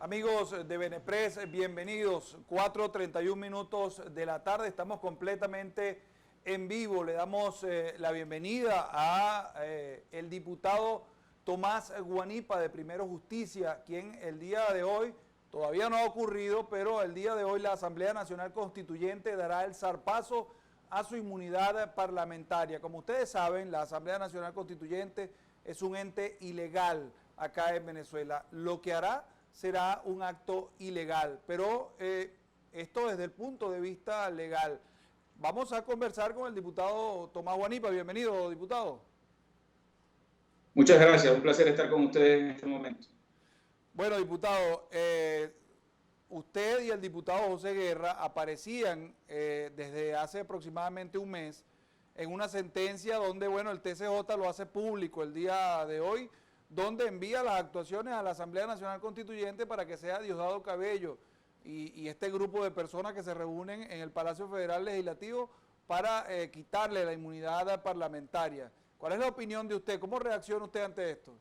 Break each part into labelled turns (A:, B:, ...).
A: Amigos de Benepress, bienvenidos. 4:31 minutos de la tarde, estamos completamente en vivo. Le damos la bienvenida a el diputado Tomás Guanipa de Primero Justicia, quien el día de hoy, todavía no ha ocurrido, pero el día de hoy la Asamblea Nacional Constituyente dará el zarpazo a su inmunidad parlamentaria. Como ustedes saben, la Asamblea Nacional Constituyente es un ente ilegal acá en Venezuela. Lo que hará será un acto ilegal, pero esto desde el punto de vista legal. Vamos a conversar con el diputado Tomás Guanipa. Bienvenido, diputado.
B: Muchas gracias, un placer estar con ustedes en este momento.
A: Bueno, diputado, usted y el diputado José Guerra aparecían desde hace aproximadamente un mes en una sentencia donde, bueno, el TCJ lo hace público el día de hoy, donde envía las actuaciones a la Asamblea Nacional Constituyente para que sea Diosdado Cabello y este grupo de personas que se reúnen en el Palacio Federal Legislativo para quitarle la inmunidad parlamentaria. ¿Cuál es la opinión de usted? ¿Cómo reacciona usted ante esto?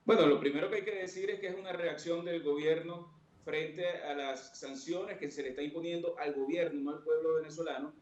B: Bueno, lo primero que hay que decir es que es una reacción del gobierno frente a las sanciones que se le está imponiendo al gobierno, no al pueblo venezolano,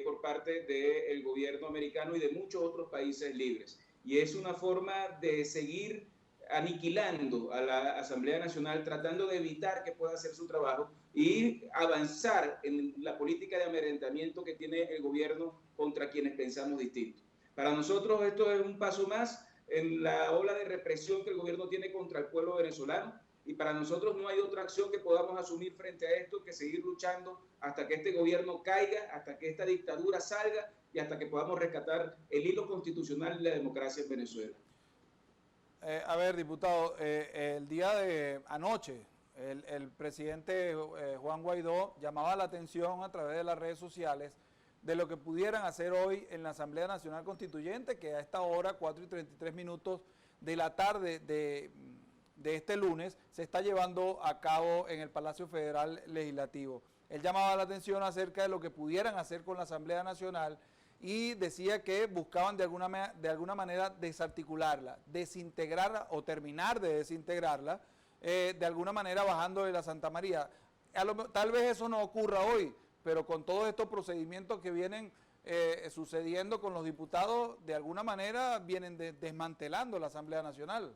B: por parte del gobierno americano y de muchos otros países libres. Y es una forma de seguir aniquilando a la Asamblea Nacional, tratando de evitar que pueda hacer su trabajo y avanzar en la política de amedrentamiento que tiene el gobierno contra quienes pensamos distinto. Para nosotros esto es un paso más en la ola de represión que el gobierno tiene contra el pueblo venezolano, y para nosotros no hay otra acción que podamos asumir frente a esto que seguir luchando hasta que este gobierno caiga, hasta que esta dictadura salga y hasta que podamos rescatar el hilo constitucional de la democracia en Venezuela.
A: A ver, diputado, el día de anoche el presidente Juan Guaidó llamaba la atención a través de las redes sociales de lo que pudieran hacer hoy en la Asamblea Nacional Constituyente, que a esta hora, 4:33 minutos de la tarde de este lunes, se está llevando a cabo en el Palacio Federal Legislativo. Él llamaba la atención acerca de lo que pudieran hacer con la Asamblea Nacional y decía que buscaban de alguna manera desarticularla, desintegrarla o terminar de desintegrarla, de alguna manera bajando de la Santa María. Tal vez eso no ocurra hoy, pero con todos estos procedimientos que vienen sucediendo con los diputados, de alguna manera vienen desmantelando la Asamblea Nacional.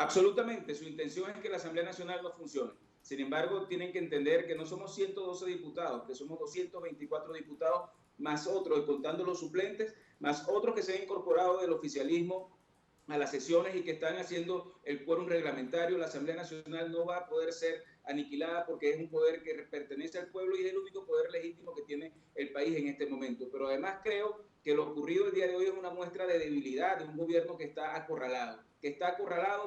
B: Absolutamente, su intención es que la Asamblea Nacional no funcione. Sin embargo, tienen que entender que no somos 112 diputados, que somos 224 diputados, más otros, contando los suplentes, más otros que se han incorporado del oficialismo a las sesiones y que están haciendo el quórum reglamentario. La Asamblea Nacional no va a poder ser aniquilada porque es un poder que pertenece al pueblo y es el único poder legítimo que tiene el país en este momento. Pero además creo que lo ocurrido el día de hoy es una muestra de debilidad de un gobierno que está acorralado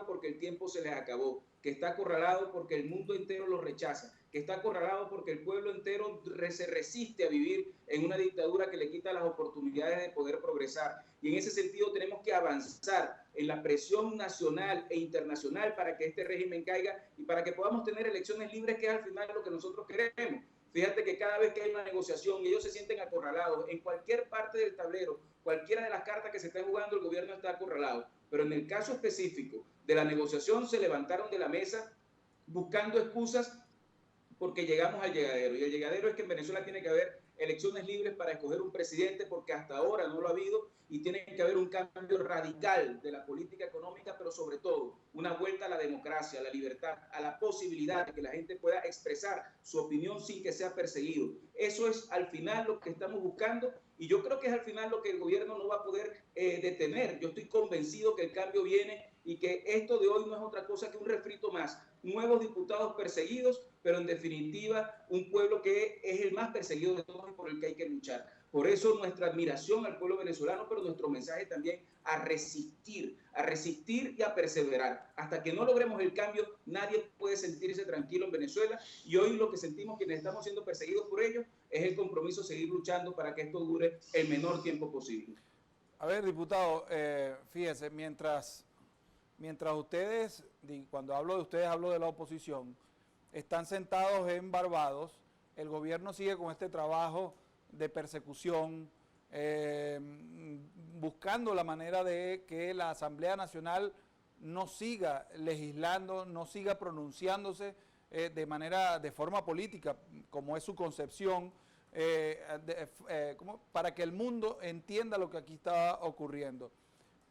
B: porque el tiempo se les acabó, que está acorralado porque el mundo entero lo rechaza, que está acorralado porque el pueblo entero se resiste a vivir en una dictadura que le quita las oportunidades de poder progresar. Y en ese sentido tenemos que avanzar en la presión nacional e internacional para que este régimen caiga y para que podamos tener elecciones libres, que es al final lo que nosotros queremos. Fíjate que cada vez que hay una negociación y ellos se sienten acorralados, en cualquier parte del tablero, cualquiera de las cartas que se están jugando, el gobierno está acorralado. Pero en el caso específico de la negociación se levantaron de la mesa buscando excusas porque llegamos al llegadero. Y el llegadero es que en Venezuela tiene que haber elecciones libres para escoger un presidente, porque hasta ahora no lo ha habido, y tiene que haber un cambio radical de la política económica, pero sobre todo una vuelta a la democracia, a la libertad, a la posibilidad de que la gente pueda expresar su opinión sin que sea perseguido. Eso es al final lo que estamos buscando, y yo creo que es al final lo que el gobierno no va a poder detener. Yo estoy convencido que el cambio viene y que esto de hoy no es otra cosa que un refrito más. Nuevos diputados perseguidos, pero en definitiva un pueblo que es el más perseguido de todos y por el que hay que luchar. Por eso nuestra admiración al pueblo venezolano, pero nuestro mensaje también a resistir y a perseverar. Hasta que no logremos el cambio, nadie puede sentirse tranquilo en Venezuela, y hoy lo que sentimos quienes estamos siendo perseguidos por ellos es el compromiso de seguir luchando para que esto dure el menor tiempo posible.
A: A ver, diputado, fíjese, mientras ustedes, cuando hablo de ustedes hablo de la oposición, están sentados en Barbados, el gobierno sigue con este trabajo de persecución, buscando la manera de que la Asamblea Nacional no siga legislando, no siga pronunciándose de forma política, como es su concepción, para que el mundo entienda lo que aquí está ocurriendo.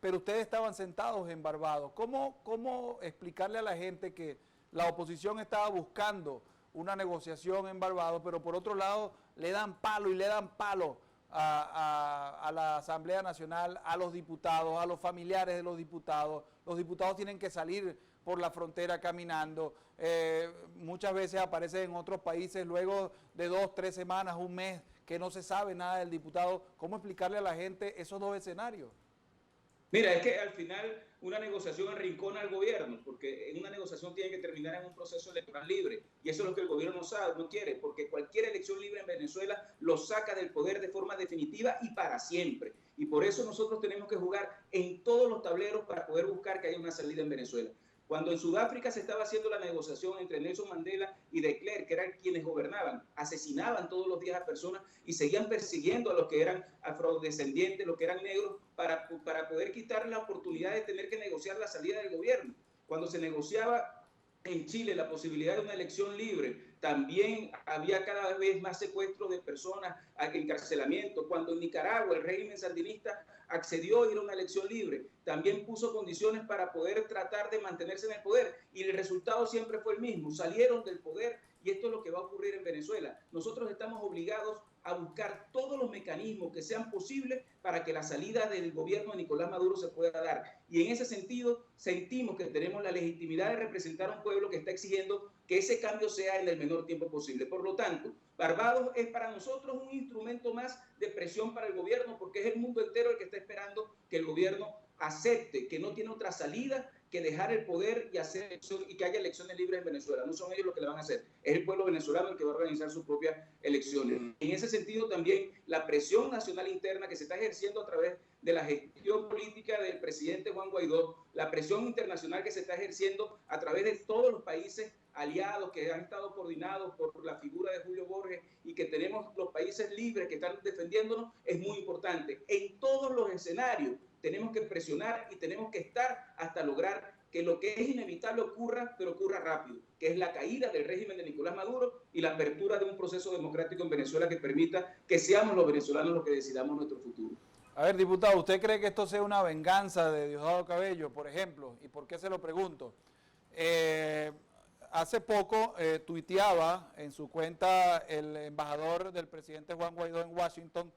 A: Pero ustedes estaban sentados en Barbados. ¿Cómo explicarle a la gente que la oposición estaba buscando una negociación en Barbados, pero por otro lado le dan palo y le dan palo a la Asamblea Nacional, a los diputados, a los familiares de los diputados tienen que salir por la frontera caminando, muchas veces aparecen en otros países luego de 2, 3 semanas, un mes, que no se sabe nada del diputado? ¿Cómo explicarle a la gente esos dos escenarios?
B: Mira, es que al final una negociación arrincona al gobierno, porque en una negociación tiene que terminar en un proceso electoral libre, y eso es lo que el gobierno no sabe, no quiere, porque cualquier elección libre en Venezuela lo saca del poder de forma definitiva y para siempre. Y por eso nosotros tenemos que jugar en todos los tableros para poder buscar que haya una salida en Venezuela. Cuando en Sudáfrica se estaba haciendo la negociación entre Nelson Mandela y de Klerk, que eran quienes gobernaban, asesinaban todos los días a personas y seguían persiguiendo a los que eran afrodescendientes, los que eran negros, para poder quitar la oportunidad de tener que negociar la salida del gobierno. Cuando se negociaba en Chile la posibilidad de una elección libre, también había cada vez más secuestros de personas, encarcelamiento. Cuando en Nicaragua el régimen sandinista accedió a ir a una elección libre, también puso condiciones para poder tratar de mantenerse en el poder, y el resultado siempre fue el mismo: salieron del poder, y esto es lo que va a ocurrir en Venezuela. Nosotros estamos obligados a buscar todos los mecanismos que sean posibles para que la salida del gobierno de Nicolás Maduro se pueda dar. Y en ese sentido sentimos que tenemos la legitimidad de representar a un pueblo que está exigiendo que ese cambio sea en el menor tiempo posible. Por lo tanto, Barbados es para nosotros un instrumento más de presión para el gobierno, porque es el mundo entero el que está esperando que el gobierno acepte que no tiene otra salida que dejar el poder y hacer elección, y que haya elecciones libres en Venezuela. No son ellos los que le van a hacer, es el pueblo venezolano el que va a organizar sus propias elecciones. En ese sentido también la presión nacional interna que se está ejerciendo a través de la gestión política del presidente Juan Guaidó, la presión internacional que se está ejerciendo a través de todos los países aliados que han estado coordinados por la figura de Julio Borges, y que tenemos los países libres que están defendiéndonos, es muy importante. En todos los escenarios tenemos que presionar y tenemos que estar hasta lograr que lo que es inevitable ocurra, pero ocurra rápido, que es la caída del régimen de Nicolás Maduro y la apertura de un proceso democrático en Venezuela que permita que seamos los venezolanos los que decidamos nuestro futuro.
A: A ver, diputado, ¿usted cree que esto sea una venganza de Diosdado Cabello, por ejemplo? ¿Y por qué se lo pregunto? Hace poco tuiteaba en su cuenta el embajador del presidente Juan Guaidó en Washington,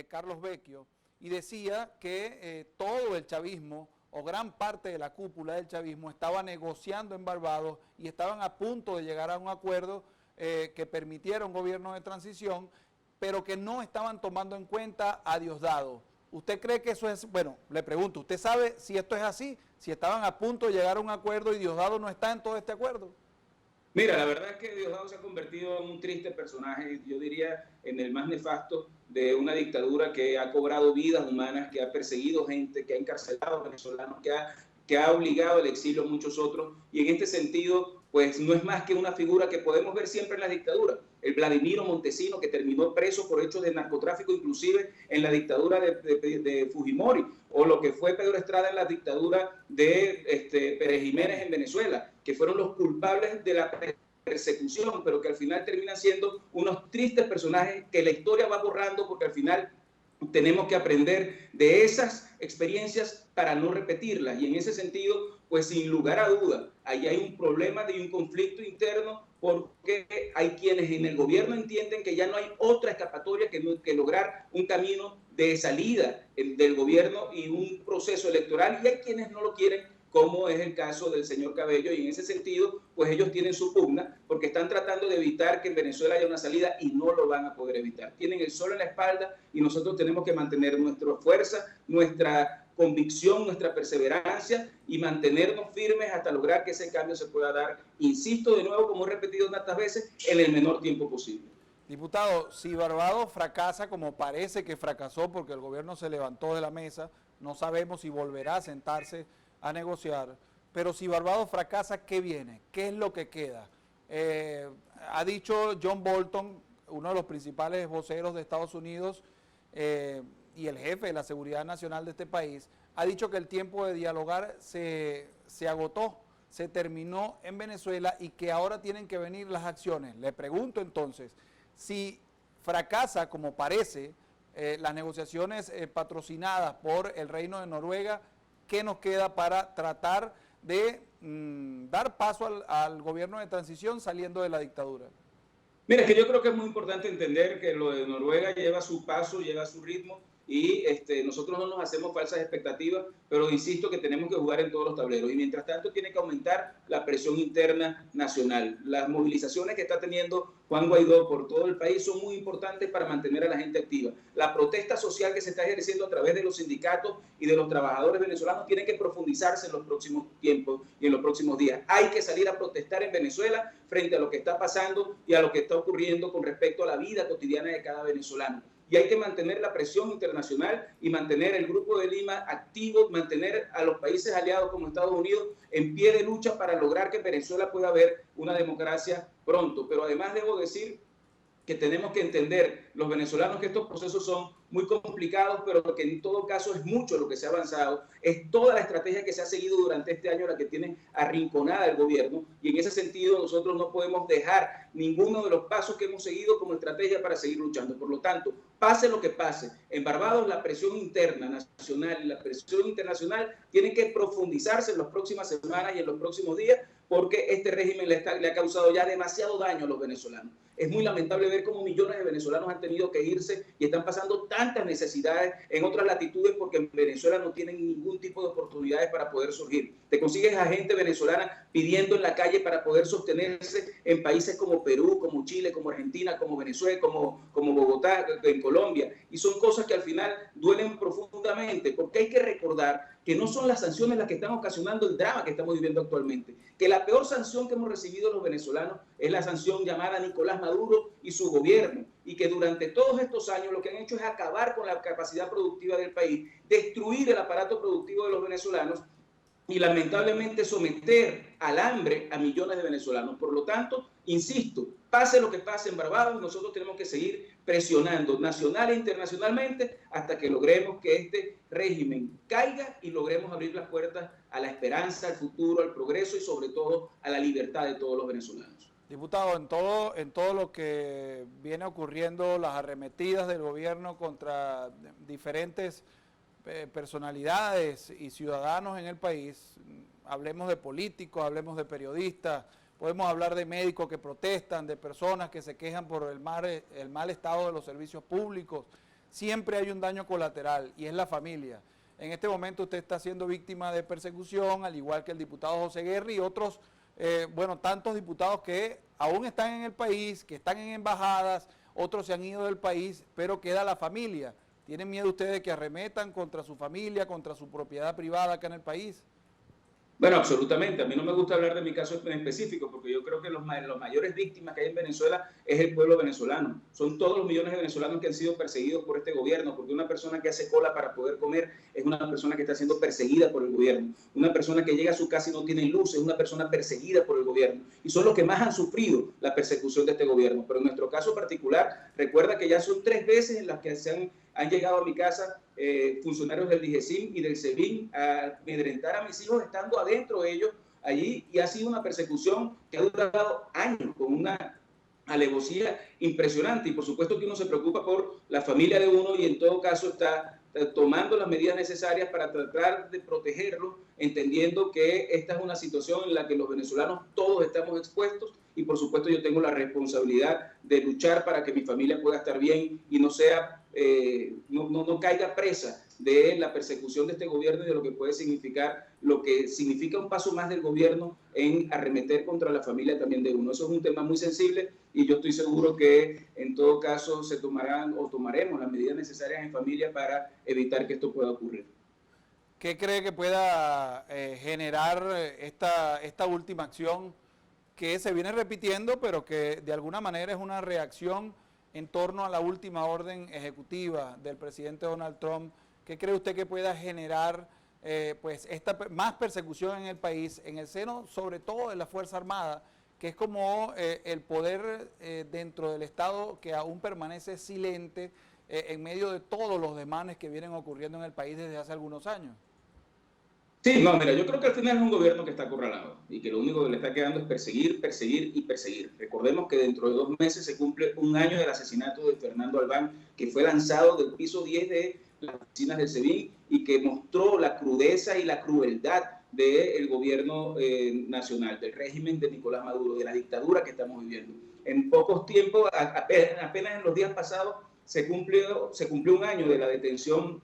A: Carlos Vecchio, y decía que todo el chavismo, o gran parte de la cúpula del chavismo, estaba negociando en Barbados y estaban a punto de llegar a un acuerdo que permitiera un gobierno de transición, pero que no estaban tomando en cuenta a Diosdado. ¿Usted cree que eso es, bueno, le pregunto, ¿usted sabe si esto es así? Si estaban a punto de llegar a un acuerdo y Diosdado no está en todo este acuerdo.
B: Mira, la verdad es que Diosdado se ha convertido en un triste personaje, yo diría en el más nefasto de una dictadura que ha cobrado vidas humanas, que ha perseguido gente, que ha encarcelado a venezolanos, que ha obligado al exilio a muchos otros, y en este sentido, pues no es más que una figura que podemos ver siempre en la dictadura. El Vladimiro Montesino, que terminó preso por hechos de narcotráfico, inclusive en la dictadura de Fujimori, o lo que fue Pedro Estrada en la dictadura de Pérez Jiménez en Venezuela, que fueron los culpables de la persecución, pero que al final terminan siendo unos tristes personajes que la historia va borrando, porque al final tenemos que aprender de esas experiencias para no repetirlas. Y en ese sentido, pues sin lugar a duda, ahí hay un problema de un conflicto interno, porque hay quienes en el gobierno entienden que ya no hay otra escapatoria que lograr un camino de salida del gobierno y un proceso electoral, y hay quienes no lo quieren, como es el caso del señor Cabello, y en ese sentido, pues ellos tienen su pugna, porque están tratando de evitar que en Venezuela haya una salida y no lo van a poder evitar. Tienen el sol en la espalda y nosotros tenemos que mantener nuestra fuerza, nuestra convicción, nuestra perseverancia y mantenernos firmes hasta lograr que ese cambio se pueda dar, insisto de nuevo, como he repetido tantas veces, en el menor tiempo posible.
A: Diputado, si Barbados fracasa, como parece que fracasó porque el gobierno se levantó de la mesa, no sabemos si volverá a sentarse a negociar, pero si Barbados fracasa, ¿qué viene? ¿Qué es lo que queda? Ha dicho John Bolton, uno de los principales voceros de Estados Unidos y el jefe de la seguridad nacional de este país, ha dicho que el tiempo de dialogar se se agotó, se terminó en Venezuela y que ahora tienen que venir las acciones. Le pregunto entonces, si fracasa, como parece, las negociaciones patrocinadas por el Reino de Noruega, ¿qué nos queda para tratar de dar paso al gobierno de transición saliendo de la dictadura?
B: Mira, es que yo creo que es muy importante entender que lo de Noruega lleva su paso, lleva su ritmo y nosotros no nos hacemos falsas expectativas, pero insisto que tenemos que jugar en todos los tableros y mientras tanto tiene que aumentar la presión interna nacional. Las movilizaciones que está teniendo Juan Guaidó por todo el país son muy importantes para mantener a la gente activa. La protesta social que se está ejerciendo a través de los sindicatos y de los trabajadores venezolanos tiene que profundizarse en los próximos tiempos y en los próximos días. Hay que salir a protestar en Venezuela frente a lo que está pasando y a lo que está ocurriendo con respecto a la vida cotidiana de cada venezolano. Y hay que mantener la presión internacional y mantener el Grupo de Lima activo, mantener a los países aliados como Estados Unidos en pie de lucha para lograr que Venezuela pueda haber una democracia pronto. Pero además debo decir que tenemos que entender los venezolanos que estos procesos son muy complicados, pero que en todo caso es mucho lo que se ha avanzado, es toda la estrategia que se ha seguido durante este año la que tiene arrinconada el gobierno y en ese sentido nosotros no podemos dejar ninguno de los pasos que hemos seguido como estrategia para seguir luchando. Por lo tanto, pase lo que pase, en Barbados la presión interna nacional y la presión internacional tiene que profundizarse en las próximas semanas y en los próximos días porque este régimen le ha causado ya demasiado daño a los venezolanos. Es muy lamentable ver cómo millones de venezolanos han tenido que irse y están pasando tantas necesidades en otras latitudes porque en Venezuela no tienen ningún tipo de oportunidades para poder surgir. Te consigues a gente venezolana pidiendo en la calle para poder sostenerse en países como Perú, como Chile, como Argentina, como Venezuela, como Bogotá, en Colombia. Y son cosas que al final duelen profundamente porque hay que recordar que no son las sanciones las que están ocasionando el drama que estamos viviendo actualmente, que la peor sanción que hemos recibido los venezolanos es la sanción llamada Nicolás Maduro y su gobierno, y que durante todos estos años lo que han hecho es acabar con la capacidad productiva del país, destruir el aparato productivo de los venezolanos y lamentablemente someter al hambre a millones de venezolanos. Por lo tanto, insisto, pase lo que pase en Barbados, nosotros tenemos que seguir presionando nacional e internacionalmente hasta que logremos que este régimen caiga y logremos abrir las puertas a la esperanza, al futuro, al progreso y sobre todo a la libertad de todos los venezolanos.
A: Diputado, en todo lo que viene ocurriendo, las arremetidas del gobierno contra diferentes personalidades y ciudadanos en el país, hablemos de políticos, hablemos de periodistas, podemos hablar de médicos que protestan, de personas que se quejan por el mal estado de los servicios públicos, siempre hay un daño colateral y es la familia. En este momento usted está siendo víctima de persecución, al igual que el diputado José Guerri y otros, tantos diputados que aún están en el país, que están en embajadas, otros se han ido del país, pero queda la familia. ¿Tienen miedo ustedes de que arremetan contra su familia, contra su propiedad privada acá en el país?
B: Bueno, absolutamente. A mí no me gusta hablar de mi caso en específico porque yo creo que los mayores víctimas que hay en Venezuela es el pueblo venezolano. Son todos los millones de venezolanos que han sido perseguidos por este gobierno, porque una persona que hace cola para poder comer es una persona que está siendo perseguida por el gobierno. Una persona que llega a su casa y no tiene luz es una persona perseguida por el gobierno. Y son los que más han sufrido la persecución de este gobierno. Pero en nuestro caso particular, recuerda que ya son 3 veces en las que han llegado a mi casa funcionarios del DIGESIM y del SEBIN a amedrentar a mis hijos estando adentro de ellos allí y ha sido una persecución que ha durado años con una alevosía impresionante y por supuesto que uno se preocupa por la familia de uno y en todo caso está tomando las medidas necesarias para tratar de protegerlos, entendiendo que esta es una situación en la que los venezolanos todos estamos expuestos y por supuesto yo tengo la responsabilidad de luchar para que mi familia pueda estar bien y no sea no caiga presa de la persecución de este gobierno y de lo que puede significar, lo que significa un paso más del gobierno en arremeter contra la familia también de uno. Eso es un tema muy sensible y yo estoy seguro que en todo caso se tomarán o tomaremos las medidas necesarias en familia para evitar que esto pueda ocurrir.
A: ¿Qué cree que pueda generar esta última acción que se viene repitiendo, pero que de alguna manera es una reacción en torno a la última orden ejecutiva del presidente Donald Trump? ¿Qué cree usted que pueda generar esta más persecución en el país, en el seno sobre todo de la Fuerza Armada, que es como el poder dentro del Estado que aún permanece silente en medio de todos los desmanes que vienen ocurriendo en el país desde hace algunos años?
B: Sí, no, mira, yo creo que al final es un gobierno que está acorralado y que lo único que le está quedando es perseguir, perseguir y perseguir. Recordemos que dentro de 2 meses se cumple un año del asesinato de Fernando Albán, que fue lanzado del piso 10 de las oficinas del SEBIN y que mostró la crudeza y la crueldad del gobierno nacional, del régimen de Nicolás Maduro, de la dictadura que estamos viviendo. En pocos tiempos, apenas en los días pasados, se cumplió un año de la detención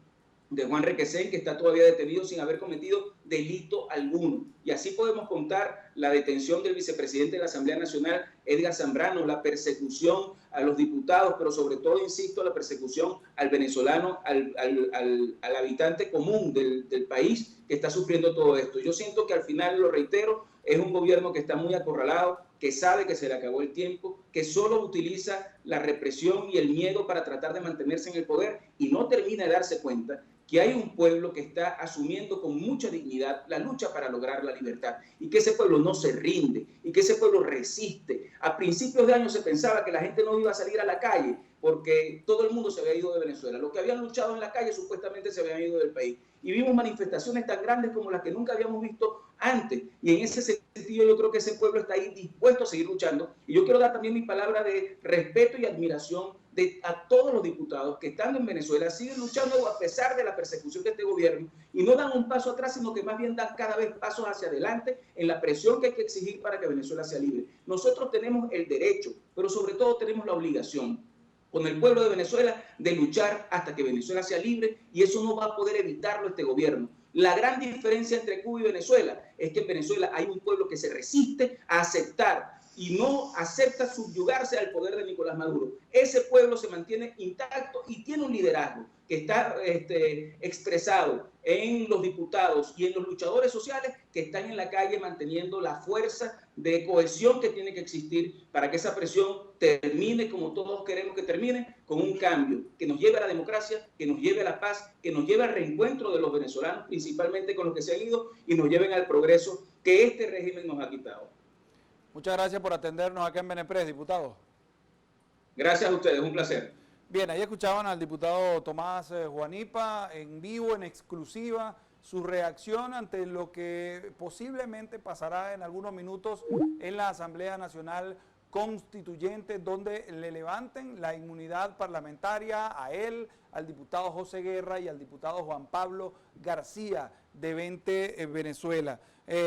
B: de Juan Requesén, que está todavía detenido sin haber cometido delito alguno. Y así podemos contar la detención del vicepresidente de la Asamblea Nacional, Edgar Zambrano, la persecución a los diputados, pero sobre todo, insisto, la persecución al venezolano, al habitante común del país que está sufriendo todo esto. Yo siento que al final, lo reitero, es un gobierno que está muy acorralado, que sabe que se le acabó el tiempo, que solo utiliza la represión y el miedo para tratar de mantenerse en el poder y no termina de darse cuenta que hay un pueblo que está asumiendo con mucha dignidad la lucha para lograr la libertad y que ese pueblo no se rinde y que ese pueblo resiste. A principios de año se pensaba que la gente no iba a salir a la calle porque todo el mundo se había ido de Venezuela. Los que habían luchado en la calle supuestamente se habían ido del país. Y vimos manifestaciones tan grandes como las que nunca habíamos visto antes. Y en ese sentido yo creo que ese pueblo está ahí dispuesto a seguir luchando. Y yo quiero dar también mi palabra de respeto y admiración a todos los diputados que estando en Venezuela siguen luchando a pesar de la persecución de este gobierno y no dan un paso atrás, sino que más bien dan cada vez pasos hacia adelante en la presión que hay que exigir para que Venezuela sea libre. Nosotros tenemos el derecho, pero sobre todo tenemos la obligación con el pueblo de Venezuela de luchar hasta que Venezuela sea libre y eso no va a poder evitarlo este gobierno. La gran diferencia entre Cuba y Venezuela es que en Venezuela hay un pueblo que se resiste a aceptar y no acepta subyugarse al poder de Nicolás Maduro. Ese pueblo se mantiene intacto y tiene un liderazgo que está expresado en los diputados y en los luchadores sociales que están en la calle manteniendo la fuerza de cohesión que tiene que existir para que esa presión termine como todos queremos que termine, con un cambio que nos lleve a la democracia, que nos lleve a la paz, que nos lleve al reencuentro de los venezolanos, principalmente con los que se han ido, y nos lleven al progreso que este régimen nos ha quitado.
A: Muchas gracias por atendernos acá en Benepres, diputado.
B: Gracias a ustedes, un placer.
A: Bien, ahí escuchaban al diputado Tomás Juanipa en vivo, en exclusiva, su reacción ante lo que posiblemente pasará en algunos minutos en la Asamblea Nacional Constituyente, donde le levanten la inmunidad parlamentaria a él, al diputado José Guerra y al diputado Juan Pablo García de Vente Venezuela.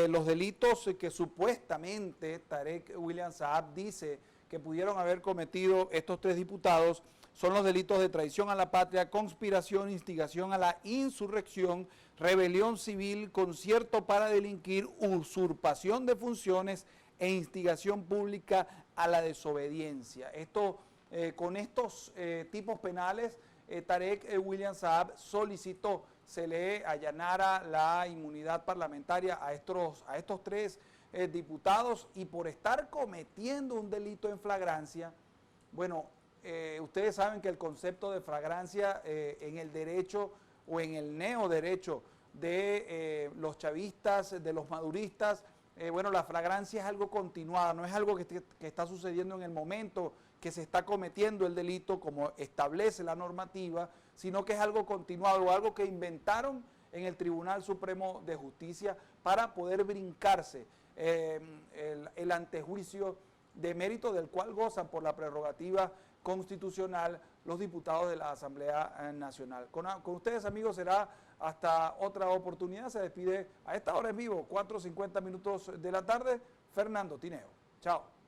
A: Los delitos que supuestamente Tarek William Saab dice que pudieron haber cometido estos tres diputados son los delitos de traición a la patria, conspiración, instigación a la insurrección, rebelión civil, concierto para delinquir, usurpación de funciones e instigación pública a la desobediencia. Con estos tipos penales, Tarek William Saab solicitó se le allanara la inmunidad parlamentaria a estos tres diputados y por estar cometiendo un delito en flagrancia. Bueno, ustedes saben que el concepto de flagrancia en el derecho o en el neoderecho de los chavistas, de los maduristas, bueno, la flagrancia es algo continuado, no es algo que está sucediendo en el momento que se está cometiendo el delito como establece la normativa, sino que es algo continuado o algo que inventaron en el Tribunal Supremo de Justicia para poder brincarse el antejuicio de mérito del cual gozan por la prerrogativa constitucional los diputados de la Asamblea Nacional. Con ustedes, amigos, será hasta otra oportunidad. Se despide a esta hora en vivo, 4:50 de la tarde, Fernando Tineo. Chao.